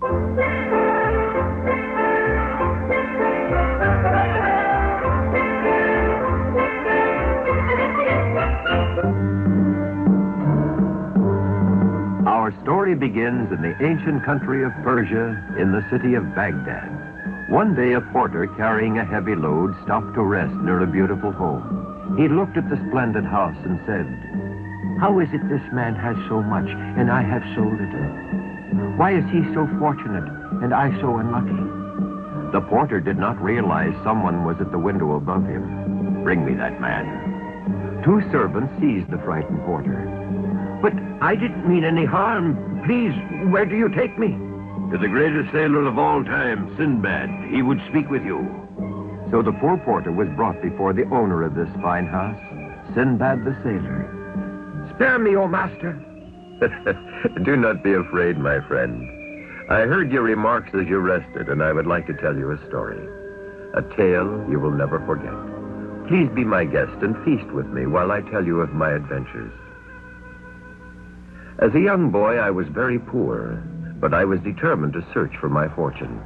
Our story begins in the ancient country of Persia, in the city of Baghdad. One day, a porter carrying a heavy load stopped to rest near a beautiful home. He looked at the splendid house and said, "How is it this man has so much and I have so little? Why is he so fortunate and I so unlucky?" The porter did not realize someone was at the window above him. "Bring me that man." Two servants seized the frightened porter. "But I didn't mean any harm. Please, where do you take me?" "To the greatest sailor of all time, Sinbad. He would speak with you." So the poor porter was brought before the owner of this fine house, Sinbad the Sailor. "Spare me, O master." Do not be afraid, my friend. I heard your remarks as you rested, and I would like to tell you a story. A tale you will never forget. Please be my guest and feast with me while I tell you of my adventures. As a young boy, I was very poor, but I was determined to search for my fortune.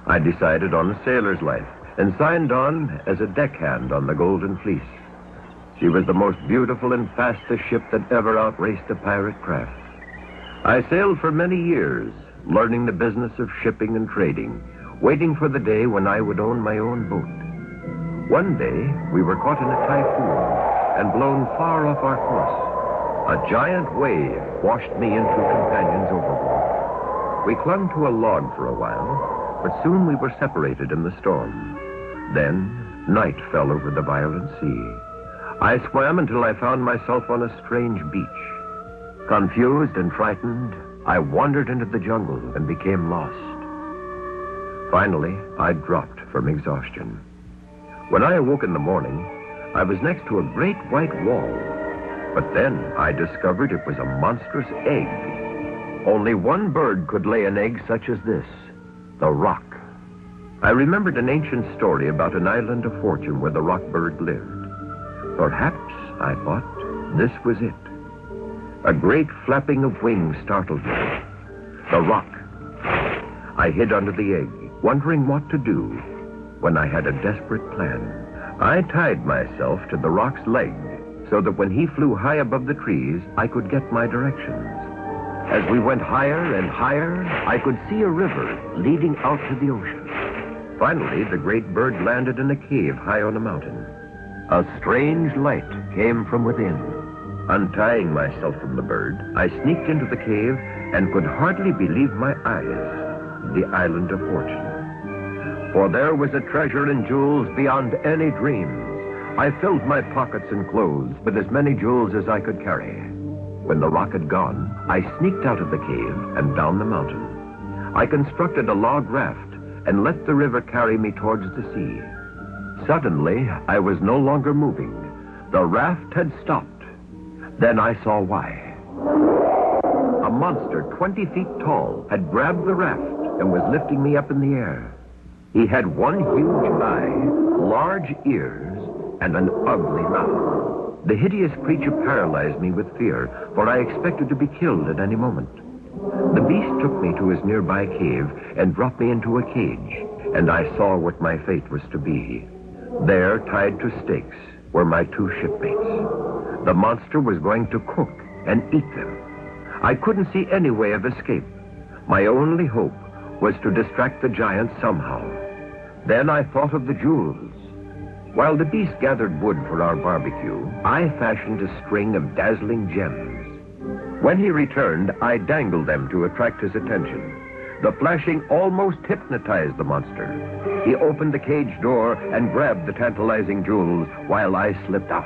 I decided on a sailor's life and signed on as a deckhand on the Golden Fleece. She was the most beautiful and fastest ship that ever outraced a pirate craft. I sailed for many years, learning the business of shipping and trading, waiting for the day when I would own my own boat. One day, we were caught in a typhoon and blown far off our course. A giant wave washed me and two companions overboard. We clung to a log for a while, but soon we were separated in the storm. Then, night fell over the violent sea. I swam until I found myself on a strange beach. Confused and frightened, I wandered into the jungle and became lost. Finally, I dropped from exhaustion. When I awoke in the morning, I was next to a great white wall. But then I discovered it was a monstrous egg. Only one bird could lay an egg such as this, the rock. I remembered an ancient story about an island of fortune where the rock bird lived. Perhaps, I thought, this was it. A great flapping of wings startled me. The rock. I hid under the egg, wondering what to do, when I had a desperate plan. I tied myself to the rock's leg, so that when he flew high above the trees, I could get my directions. As we went higher and higher, I could see a river leading out to the ocean. Finally, the great bird landed in a cave high on a mountain. A strange light came from within. Untying myself from the bird, I sneaked into the cave and could hardly believe my eyes. The island of fortune. For there was a treasure and jewels beyond any dreams. I filled my pockets and clothes with as many jewels as I could carry. When the rock had gone, I sneaked out of the cave and down the mountain. I constructed a log raft and let the river carry me towards the sea. Suddenly, I was no longer moving. The raft had stopped. Then I saw why. A monster 20 feet tall had grabbed the raft and was lifting me up in the air. He had one huge eye, large ears, and an ugly mouth. The hideous creature paralyzed me with fear, for I expected to be killed at any moment. The beast took me to his nearby cave and dropped me into a cage, and I saw what my fate was to be. There, tied to stakes, were my two shipmates. The monster was going to cook and eat them. I couldn't see any way of escape. My only hope was to distract the giant somehow. Then I thought of the jewels. While the beast gathered wood for our barbecue, I fashioned a string of dazzling gems. When he returned, I dangled them to attract his attention. The flashing almost hypnotized the monster. He opened the cage door and grabbed the tantalizing jewels while I slipped out.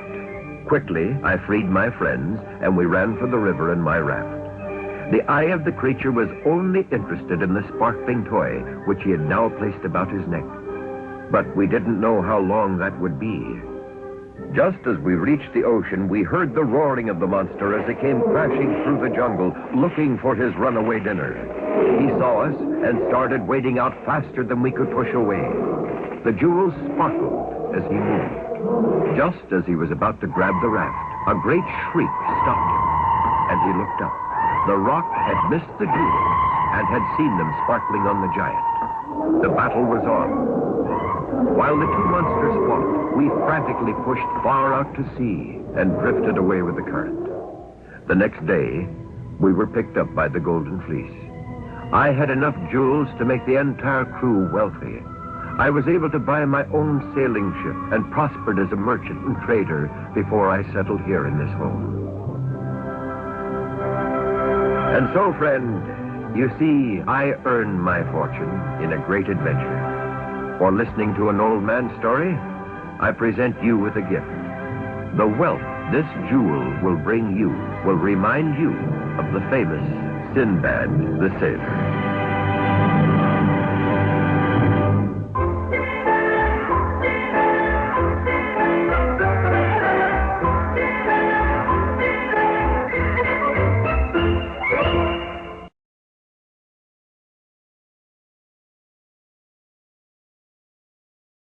Quickly, I freed my friends, and we ran for the river in my raft. The eye of the creature was only interested in the sparkling toy, which he had now placed about his neck. But we didn't know how long that would be. Just as we reached the ocean, we heard the roaring of the monster as he came crashing through the jungle, looking for his runaway dinner. He saw us and started wading out faster than we could push away. The jewels sparkled as he moved. Just as he was about to grab the raft, a great shriek stopped him, and he looked up. The rock had missed the jewels and had seen them sparkling on the giant. The battle was on. While the two monsters fought, we frantically pushed far out to sea and drifted away with the current. The next day, we were picked up by the Golden Fleece. I had enough jewels to make the entire crew wealthy. I was able to buy my own sailing ship and prospered as a merchant and trader before I settled here in this home. And so, friend, you see, I earned my fortune in a great adventure. For listening to an old man's story, I present you with a gift. The wealth this jewel will bring you will remind you of the famous Sinbad the Sailor.